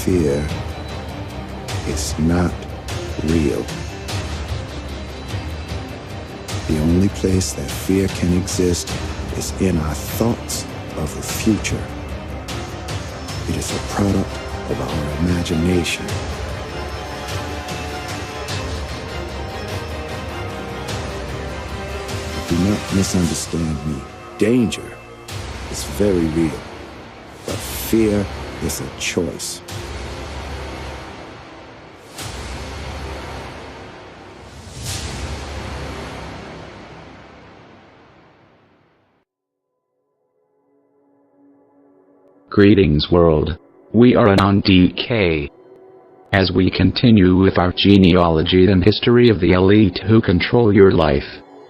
fear is not real. The only place that fear can exist is in our thoughts of the future. It is a product of our imagination. Do not misunderstand me. Danger is very real, but fear is a choice. Greetings world. We are on DK. As we continue with our genealogy and history of the elite who control your life,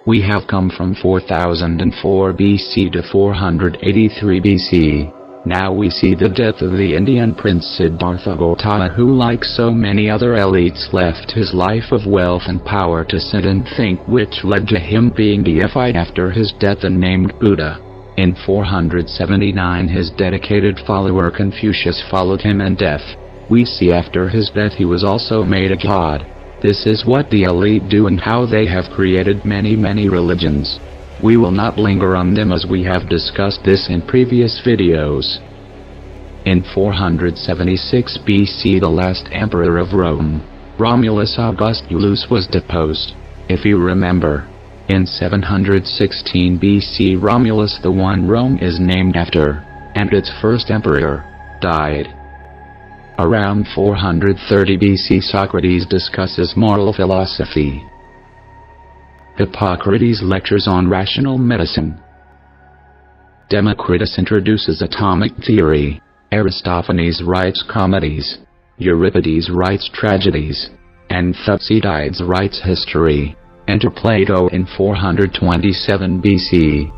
we have come from 4004 BC to 483 BC. Now we see the death of the Indian prince Siddhartha Gautama, who like so many other elites left his life of wealth and power to sit and think, which led to him being deified after his death and named Buddha. In 479 his dedicated follower Confucius followed him in death. We see after his death he was also made a god. This is what the elite do and how they have created many religions. We will not linger on them as we have discussed this in previous videos. In 476 BC the last emperor of Rome, Romulus Augustulus, was deposed. If you remember, in 716 BC Romulus, the one Rome is named after, and its first emperor, died. Around 430 BC Socrates discusses moral philosophy. Hippocrates lectures on rational medicine. Democritus introduces atomic theory. Aristophanes writes comedies. Euripides writes tragedies. And Thucydides writes history. Enter Plato in 427 BC.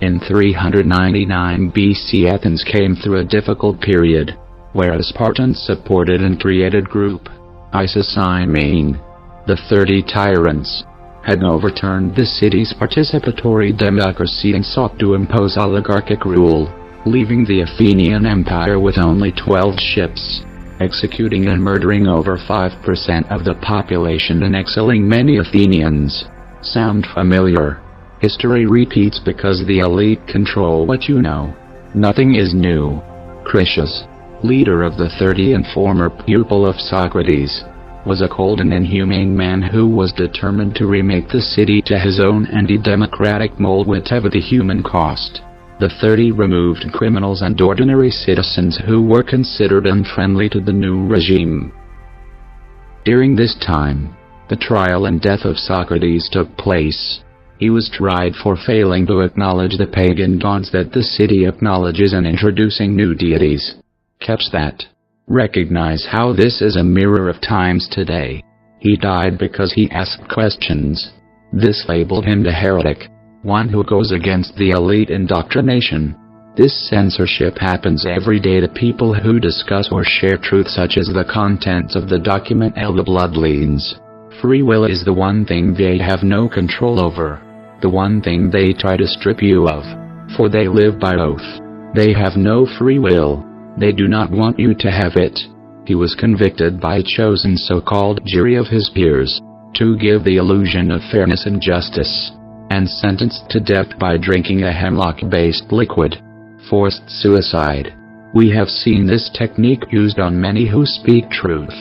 In 399 BC Athens came through a difficult period, where a Spartan supported and created group, Isis-I-mean. The 30 tyrants had overturned the city's participatory democracy and sought to impose oligarchic rule, leaving the Athenian Empire with only 12 ships, executing and murdering over 5% of the population and exiling many Athenians. Sound familiar? History repeats because the elite control what you know. Nothing is new. Critias, leader of the 30 and former pupil of Socrates, was a cold and inhumane man who was determined to remake the city to his own anti-democratic mold whatever the human cost. The 30 removed criminals and ordinary citizens who were considered unfriendly to the new regime. During this time, the trial and death of Socrates took place. He was tried for failing to acknowledge the pagan gods that the city acknowledges and introducing new deities. Catch that. Recognize how this is a mirror of times today. He died because he asked questions. This labeled him the heretic, one who goes against the elite indoctrination. This censorship happens every day to people who discuss or share truth such as the contents of the document The Bloodlines. Free will is the one thing they have no control over. The one thing they try to strip you of. For they live by oath. They have no free will. They do not want you to have it. He was convicted by a chosen so-called jury of his peers, to give the illusion of fairness and justice, and sentenced to death by drinking a hemlock-based liquid. Forced suicide. We have seen this technique used on many who speak truth.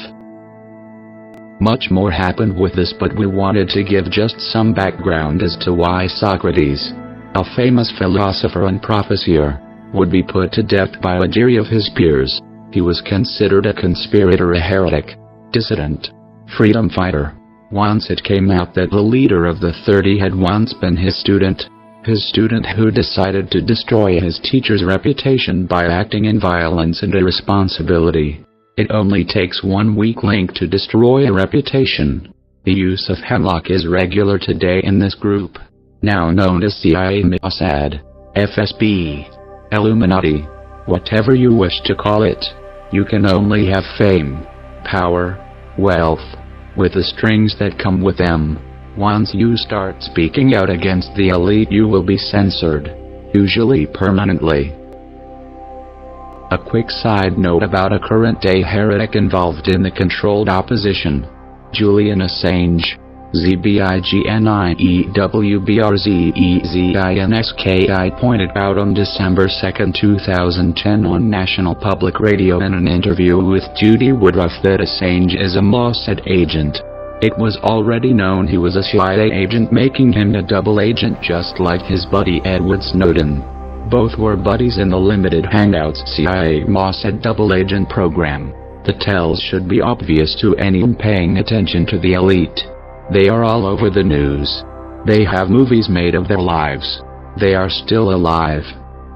Much more happened with this, but we wanted to give just some background as to why Socrates, a famous philosopher and professor, would be put to death by a jury of his peers. He was considered a conspirator, a heretic, dissident, freedom fighter. Once it came out that the leader of the 30 had once been his student who decided to destroy his teacher's reputation by acting in violence and irresponsibility. It only takes one weak link to destroy a reputation. The use of hemlock is regular today in this group, now known as CIA, Mossad, FSB, Illuminati, whatever you wish to call it. You can only have fame, power, wealth, with the strings that come with them. Once you start speaking out against the elite, you will be censored, usually permanently. A quick side note about a current-day heretic involved in the controlled opposition. Julian Assange. ZBIGNIEWBRZEZINSKI pointed out on December 2, 2010 on National Public Radio in an interview with Judy Woodruff that Assange is a Mossad agent. It was already known he was a CIA agent, making him a double agent just like his buddy Edward Snowden. Both were buddies in the limited Hangouts CIA Mossad double agent program. The tells should be obvious to anyone paying attention to the elite. They are all over the news. They have movies made of their lives. They are still alive,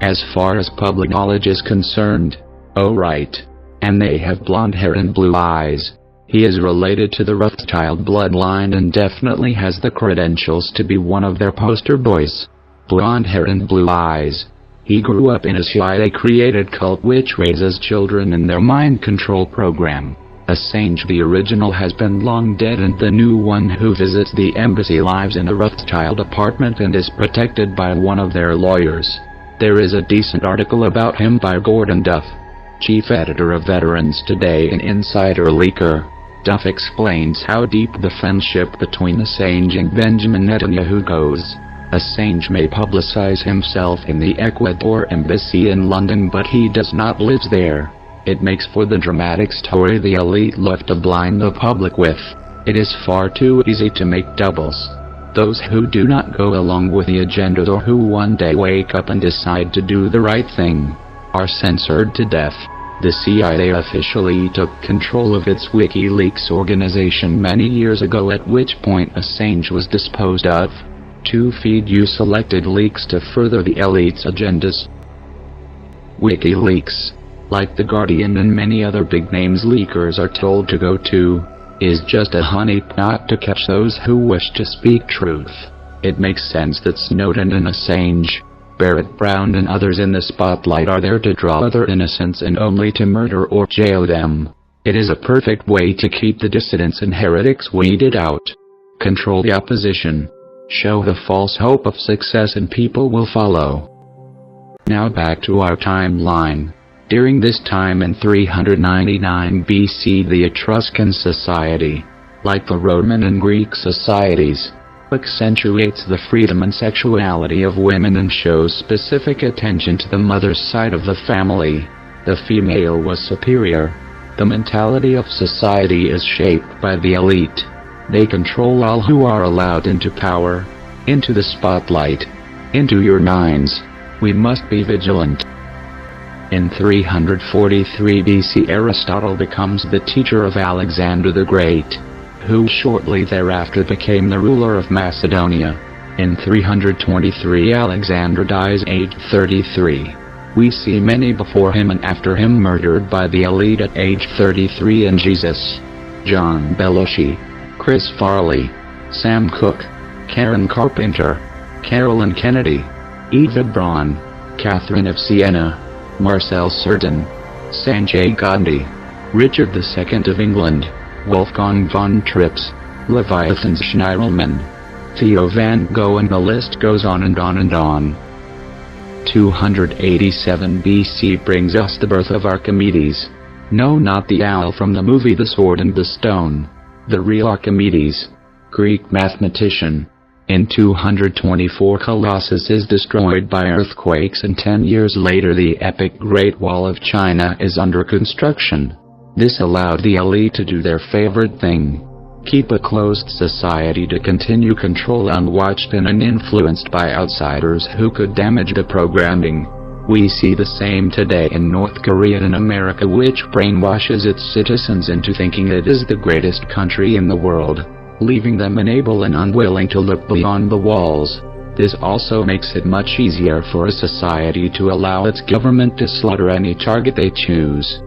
as far as public knowledge is concerned. Oh right. And they have blonde hair and blue eyes. He is related to the Rothschild bloodline and definitely has the credentials to be one of their poster boys. Blonde hair and blue eyes. He grew up in a CIA-created cult which raises children in their mind control program. Assange the original has been long dead and the new one who visits the embassy lives in a Rothschild apartment and is protected by one of their lawyers. There is a decent article about him by Gordon Duff, chief editor of Veterans Today and Insider Leaker. Duff explains how deep the friendship between Assange and Benjamin Netanyahu goes. Assange may publicize himself in the Ecuador embassy in London, but he does not live there. It makes for the dramatic story the elite love to blind the public with. It is far too easy to make doubles. Those who do not go along with the agendas or who one day wake up and decide to do the right thing are censored to death. The CIA officially took control of its WikiLeaks organization many years ago, at which point Assange was disposed of, to feed you selected leaks to further the elite's agendas. WikiLeaks, like The Guardian and many other big names leakers are told to go to, is just a honeypot to catch those who wish to speak truth. It makes sense that Snowden and Assange, Barrett Brown and others in the spotlight are there to draw other innocents and only to murder or jail them. It is a perfect way to keep the dissidents and heretics weeded out. Control the opposition. Show the false hope of success and people will follow. Now back to our timeline. During this time in 399 BC, the Etruscan society, like the Roman and Greek societies, accentuates the freedom and sexuality of women and shows specific attention to the mother's side of the family. The female was superior. The mentality of society is shaped by the elite. They control all who are allowed into power, into the spotlight, into your minds. We must be vigilant. In 343 BC, Aristotle becomes the teacher of Alexander the Great, who shortly thereafter became the ruler of Macedonia. In 323 Alexander dies aged 33. We see many before him and after him murdered by the elite at age 33 and Jesus. John Belushi, Chris Farley, Sam Cooke, Karen Carpenter, Carolyn Kennedy, Eva Braun, Catherine of Siena, Marcel Cerdan, Sanjay Gandhi, Richard II of England, Wolfgang von Trips, Leviathan Schnirelman, Theo van Gogh, and the list goes on and on and on. 287 BC brings us the birth of Archimedes. No, not the owl from the movie The Sword and the Stone. The real Archimedes, Greek mathematician. In 224 Colossus is destroyed by earthquakes, and 10 years later the epic Great Wall of China is under construction. This allowed the elite to do their favorite thing. Keep a closed society to continue control unwatched and uninfluenced by outsiders who could damage the programming. We see the same today in North Korea and America, which brainwashes its citizens into thinking it is the greatest country in the world, leaving them unable and unwilling to look beyond the walls. This also makes it much easier for a society to allow its government to slaughter any target they choose.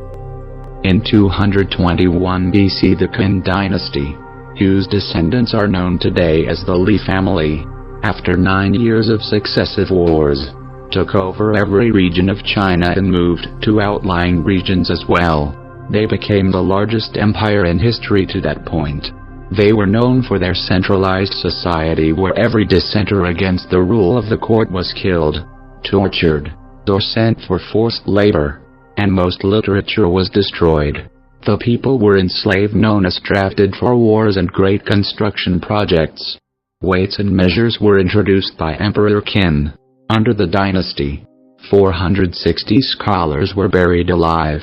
In 221 BC, the Qin dynasty, whose descendants are known today as the Li family, after 9 years of successive wars, took over every region of China and moved to outlying regions as well. They became the largest empire in history to that point. They were known for their centralized society where every dissenter against the rule of the court was killed, tortured, or sent for forced labor. and most literature was destroyed. The people were enslaved, known as drafted for wars and great construction projects. Weights and measures were introduced by Emperor Qin. Under the dynasty, 460 scholars were buried alive.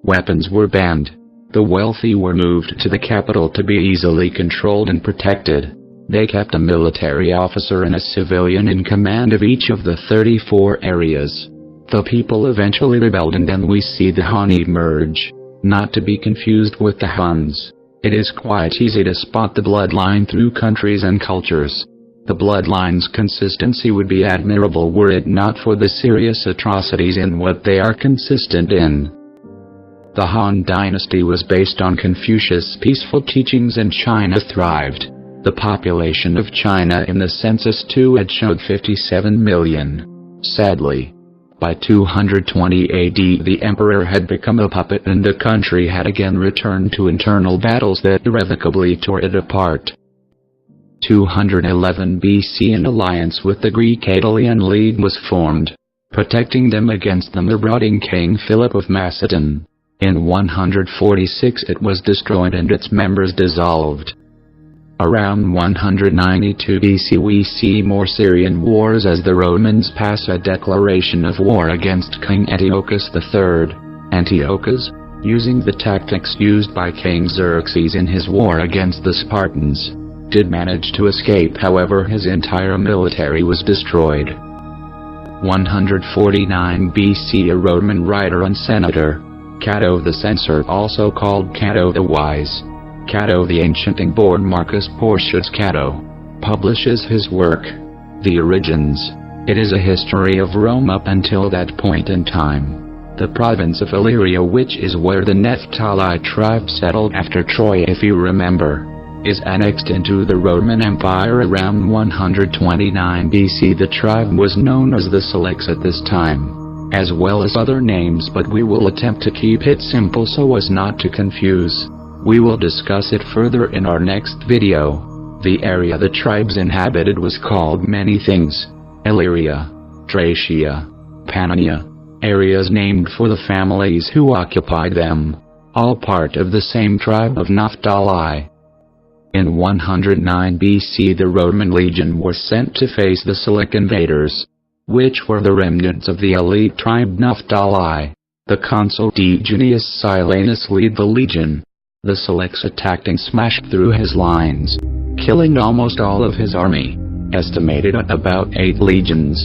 Weapons were banned. The wealthy were moved to the capital to be easily controlled and protected. They kept a military officer and a civilian in command of each of the 34 areas. The people eventually rebelled, and then we see the Han emerge. Not to be confused with the Huns. It is quite easy to spot the bloodline through countries and cultures. The bloodline's consistency would be admirable were it not for the serious atrocities in what they are consistent in. The Han dynasty was based on Confucius' peaceful teachings, and China thrived. The population of China in the census too had showed 57 million. Sadly, by 220 AD the emperor had become a puppet, and the country had again returned to internal battles that irrevocably tore it apart. 211 BC an alliance with the Greek Aetolian League was formed, protecting them against the marauding King Philip of Macedon. In 146 it was destroyed and its members dissolved. Around 192 BC we see more Syrian wars as the Romans pass a declaration of war against King Antiochus III. Antiochus, using the tactics used by King Xerxes in his war against the Spartans, did manage to escape, however his entire military was destroyed. 149 BC a Roman writer and senator, Cato the Censor, also called Cato the Wise, Cato the Ancient, and born Marcus Porcius Cato, publishes his work, The Origins. It is a history of Rome up until that point in time. The province of Illyria, which is where the Naphtali tribe settled after Troy if you remember, is annexed into the Roman Empire around 129 BC. The tribe was known as the Seleucids at this time, as well as other names, but we will attempt to keep it simple so as not to confuse. We will discuss it further in our next video. The area the tribes inhabited was called many things: Illyria, Thracia, Pannonia, areas named for the families who occupied them, all part of the same tribe of Naphtali. In 109 BC the Roman legion were sent to face the Seleucid invaders, which were the remnants of the elite tribe Naphtali. The consul Diogenius Silanus led the legion. The Seleucids attacked and smashed through his lines, killing almost all of his army, estimated at about 8 legions.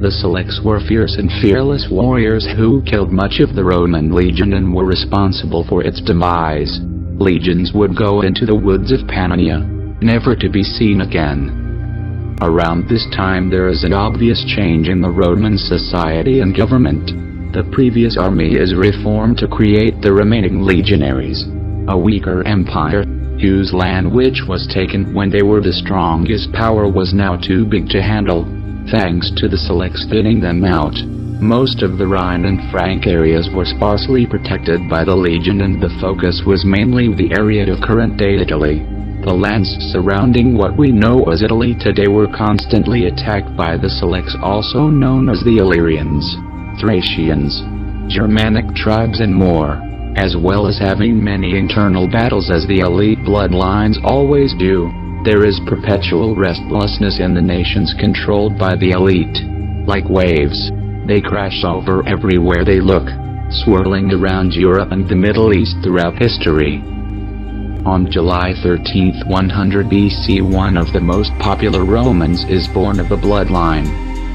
The Seleucids were fierce and fearless warriors who killed much of the Roman legion and were responsible for its demise. Legions would go into the woods of Pannonia, never to be seen again. Around this time there is an obvious change in the Roman society and government. The previous army is reformed to create the remaining legionaries. A weaker empire, whose land which was taken when they were the strongest power was now too big to handle, thanks to the Seleucids thinning them out. Most of the Rhine and Frank areas were sparsely protected by the legion, and the focus was mainly the area of current-day Italy. The lands surrounding what we know as Italy today were constantly attacked by the Seleucids, also known as the Illyrians, Thracians, Germanic tribes and more, as well as having many internal battles as the elite bloodlines always do. There is perpetual restlessness in the nations controlled by the elite. Like waves, they crash over everywhere they look, swirling around Europe and the Middle East throughout history. On July 13, 100 BC, one of the most popular Romans is born of the bloodline,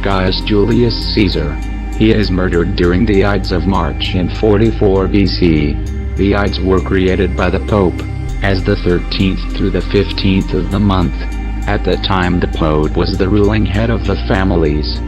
Gaius Julius Caesar. He is murdered during the Ides of March in 44 BC. The Ides were created by the Pope, as the 13th through the 15th of the month. At that time the Pope was the ruling head of the families.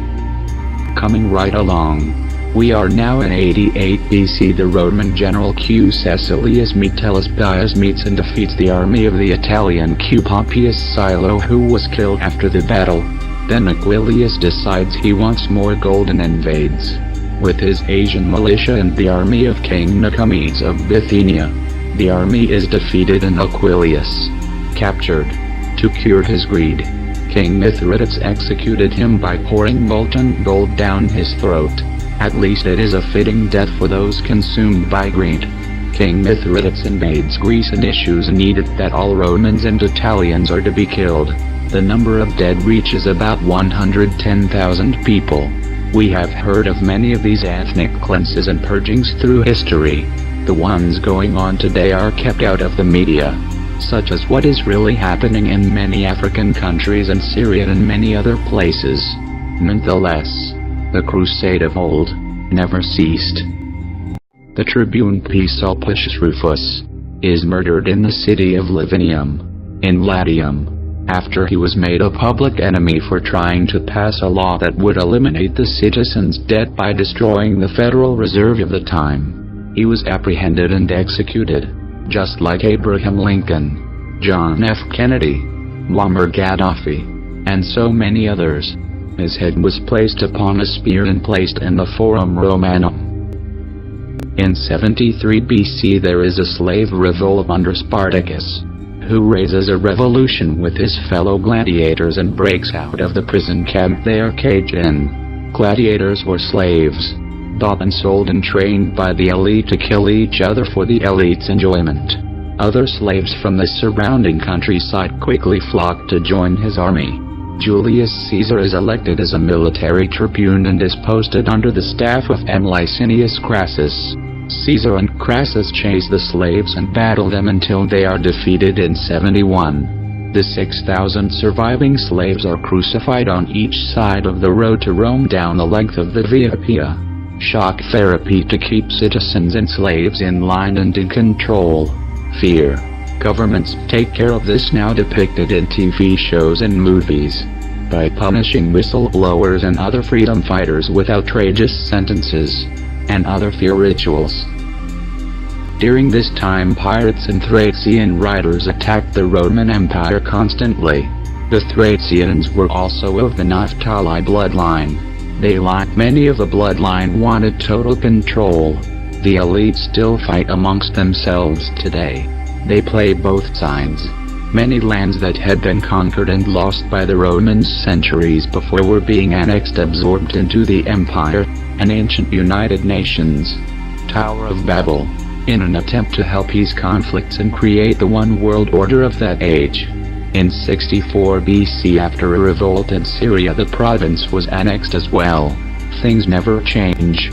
Coming right along, we are now in 88 BC. The Roman general Q. Caecilius Metellus Gaius meets and defeats the army of the Italian Q. Pompeius Silo, who was killed after the battle. Then Aquilius decides he wants more gold and invades, with his Asian militia and the army of King Nicomedes of Bithynia. The army is defeated and Aquilius captured. To cure his greed, King Mithridates executed him by pouring molten gold down his throat. At least it is a fitting death for those consumed by greed. King Mithridates invades Greece and issues an edict that all Romans and Italians are to be killed. The number of dead reaches about 110,000 people. We have heard of many of these ethnic cleanses and purgings through history. The ones going on today are kept out of the media, such as what is really happening in many African countries and Syria and many other places. Nonetheless, the crusade of old never ceased. The tribune P. Sulpicius Rufus is murdered in the city of Lavinium, in Latium, after he was made a public enemy for trying to pass a law that would eliminate the citizens' debt by destroying the Federal Reserve of the time. He was apprehended and executed, just like Abraham Lincoln, John F. Kennedy, Muammar Gaddafi, and so many others. His head was placed upon a spear and placed in the Forum Romanum. In 73 BC there is a slave revolt under Spartacus, who raises a revolution with his fellow gladiators and breaks out of the prison camp they are caged in. Gladiators were slaves, bought and sold and trained by the elite to kill each other for the elite's enjoyment. Other slaves from the surrounding countryside quickly flocked to join his army. Julius Caesar is elected as a military tribune and is posted under the staff of M. Licinius Crassus. Caesar and Crassus chase the slaves and battle them until they are defeated in 71. The 6,000 surviving slaves are crucified on each side of the road to Rome down the length of the Via Appia. Shock therapy to keep citizens and slaves in line and in control. Fear. Governments take care of this, now depicted in TV shows and movies, by punishing whistleblowers and other freedom fighters with outrageous sentences and other fear rituals. During this time pirates and Thracian riders attacked the Roman Empire constantly. The Thracians were also of the Naphtali bloodline. They, like many of the bloodline, wanted total control. The elite still fight amongst themselves today. They play both sides. Many lands that had been conquered and lost by the Romans centuries before were being annexed, absorbed into the empire, an ancient United Nations, Tower of Babel, in an attempt to help ease conflicts and create the one world order of that age. In 64 BC, after a revolt in Syria, the province was annexed as well. Things never change.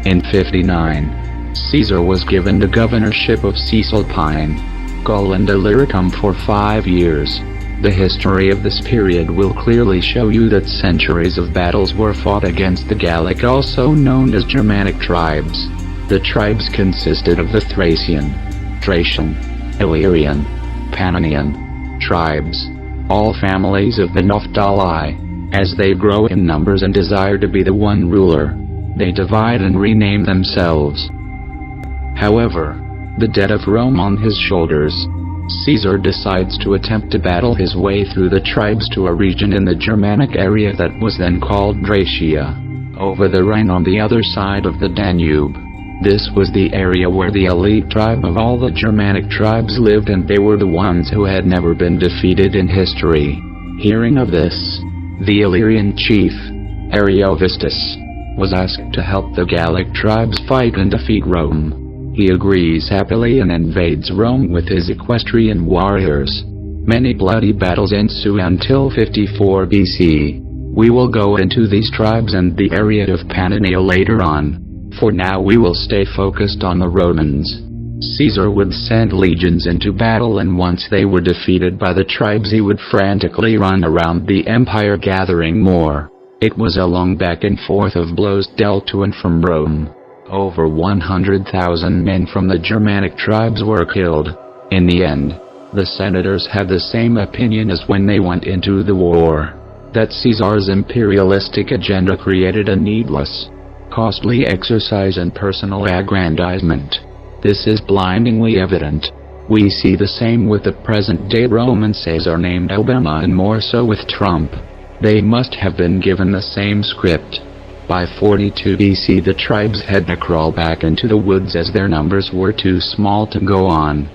In 59, Caesar was given the governorship of Cisalpine, Gaul and Illyricum for 5 years. The history of this period will clearly show you that centuries of battles were fought against the Gallic, also known as Germanic tribes. The tribes consisted of the Thracian, Thracian, Illyrian, Pannonian tribes, all families of the Naphtali. As they grow in numbers and desire to be the one ruler, they divide and rename themselves. However, the debt of Rome on his shoulders, Caesar decides to attempt to battle his way through the tribes to a region in the Germanic area that was then called Thracia, over the Rhine on the other side of the Danube. This was the area where the elite tribe of all the Germanic tribes lived, and they were the ones who had never been defeated in history. Hearing of this, the Illyrian chief, Ariovistus, was asked to help the Gallic tribes fight and defeat Rome. He agrees happily and invades Rome with his equestrian warriors. Many bloody battles ensue until 54 BC. We will go into these tribes and the area of Pannonia later on. For now we will stay focused on the Romans. Caesar would send legions into battle, and once they were defeated by the tribes he would frantically run around the empire gathering more. It was a long back and forth of blows dealt to and from Rome. Over 100,000 men from the Germanic tribes were killed. In the end, the senators had the same opinion as when they went into the war, that Caesar's imperialistic agenda created a needless, costly exercise in personal aggrandizement. This is blindingly evident. We see the same with the present-day Roman Caesar named Obama, and more so with Trump. They must have been given the same script. By 42 BC the tribes had to crawl back into the woods as their numbers were too small to go on.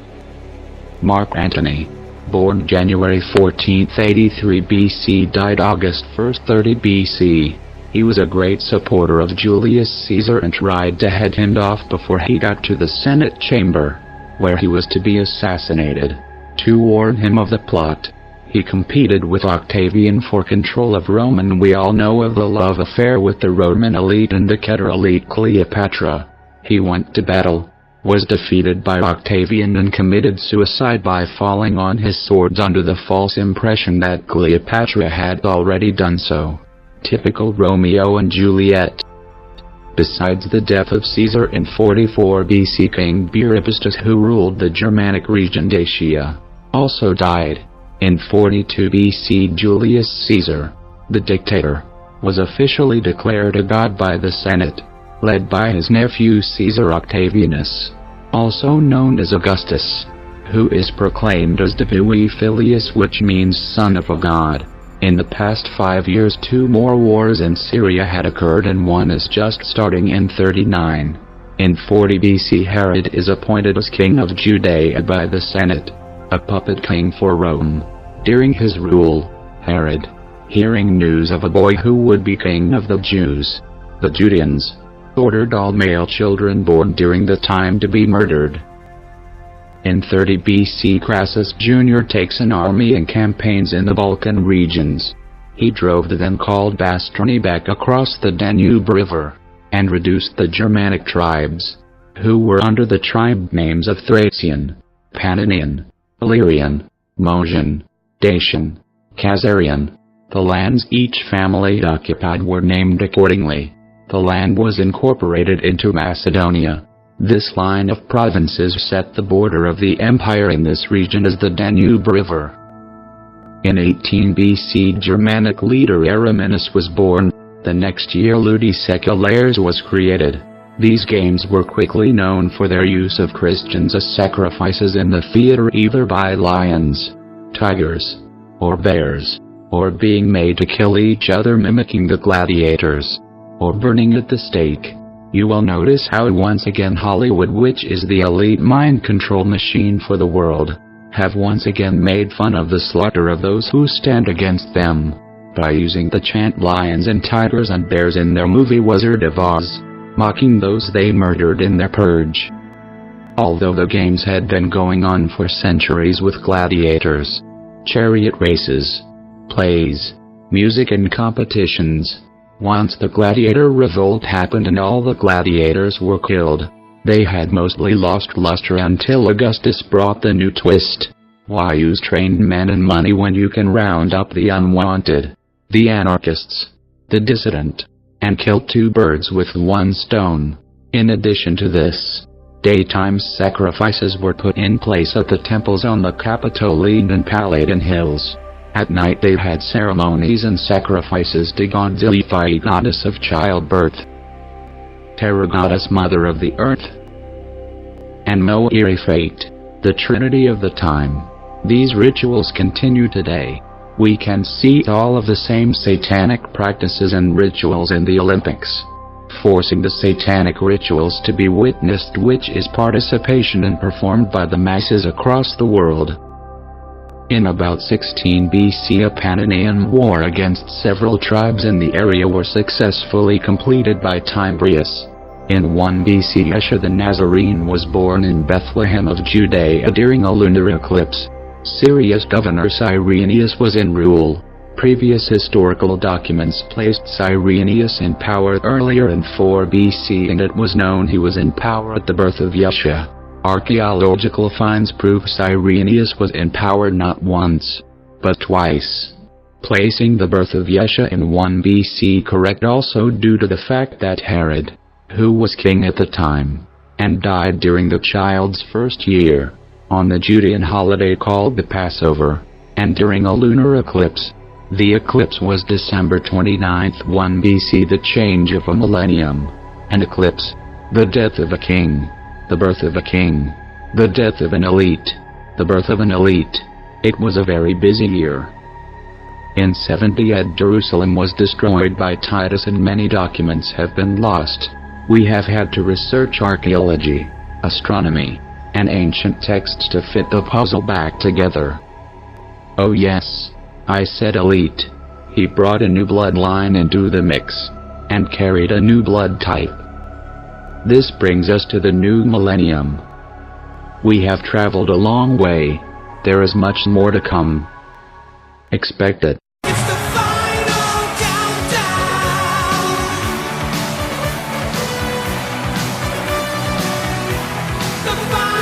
Mark Antony, born January 14, 83 BC, died August 1, 30 BC. He was a great supporter of Julius Caesar and tried to head him off before he got to the Senate chamber, where he was to be assassinated. To warn him of the plot, he competed with Octavian for control of Rome, and we all know of the love affair with the Roman elite and Decatur elite Cleopatra. He went to battle, was defeated by Octavian, and committed suicide by falling on his swords under the false impression that Cleopatra had already done so. Typical Romeo and Juliet. Besides the death of Caesar in 44 BC, King Burebistus, who ruled the Germanic region Dacia, also died. In 42 BC, Julius Caesar, the dictator, was officially declared a god by the Senate, led by his nephew Caesar Octavianus, also known as Augustus, who is proclaimed as Divui Filius, which means son of a god. In the past 5 years, 2 more wars in Syria had occurred, and one is just starting in 39. In 40 BC, Herod is appointed as king of Judea by the Senate, a puppet king for Rome. During his rule, Herod, hearing news of a boy who would be king of the Jews, the Judeans, ordered all male children born during the time to be murdered. In 30 BC, Crassus Jr. takes an army and campaigns in the Balkan regions. He drove the then-called Bastroni back across the Danube River, and reduced the Germanic tribes, who were under the tribe names of Thracian, Pannonian, Illyrian, Moesian, Dacian, Khazarian. The lands each family occupied were named accordingly. The land was incorporated into Macedonia. This line of provinces set the border of the empire in this region as the Danube River. In 18 BC, Germanic leader Ariminus was born. The next year, Ludi Seculares was created. These games were quickly known for their use of Christians as sacrifices in the theater, either by lions, tigers, or bears, or being made to kill each other, mimicking the gladiators, or burning at the stake. You will notice how once again Hollywood, which is the elite mind control machine for the world, have once again made fun of the slaughter of those who stand against them, by using the chant lions and tigers and bears in their movie Wizard of Oz, mocking those they murdered in their purge. Although the games had been going on for centuries with gladiators, chariot races, plays, music and competitions, once the gladiator revolt happened and all the gladiators were killed, they had mostly lost luster until Augustus brought the new twist. Why use trained men and money when you can round up the unwanted, the anarchists, the dissident, and kill 2 birds with 1 stone? In addition to this, daytime sacrifices were put in place at the temples on the Capitoline and Palatine hills. At night they had ceremonies and sacrifices to Gonzilifi, goddess of childbirth, Terra, goddess mother of the earth, and Moiri, fate, the trinity of the time. These rituals continue today. We can see all of the same satanic practices and rituals in the Olympics, forcing the satanic rituals to be witnessed, which is participation and performed by the masses across the world. In about 16 BC, a Pannonian war against several tribes in the area were successfully completed by Tiberius. In 1 BC, Yeshua the Nazarene was born in Bethlehem of Judea during a lunar eclipse. Syria's governor Cyrenius was in rule. Previous historical documents placed Cyrenius in power earlier in 4 BC, and it was known he was in power at the birth of Yeshua. Archaeological finds prove Cyrenius was in power not once, but twice, placing the birth of Yeshua in 1 BC correct, also due to the fact that Herod, who was king at the time, and died during the child's first year, on the Judean holiday called the Passover, and during a lunar eclipse. The eclipse was December 29, 1 BC, the change of a millennium. An eclipse, the death of a king, the birth of a king, the death of an elite, the birth of an elite. It was a very busy year. In 70 AD, Jerusalem was destroyed by Titus and many documents have been lost. We have had to research archaeology, astronomy, and ancient texts to fit the puzzle back together. Oh yes, I said elite. He brought a new bloodline into the mix. and carried a new blood type. This brings us to the new millennium. We have traveled a long way. There is much more to come. Expect it. It's the final countdown. The final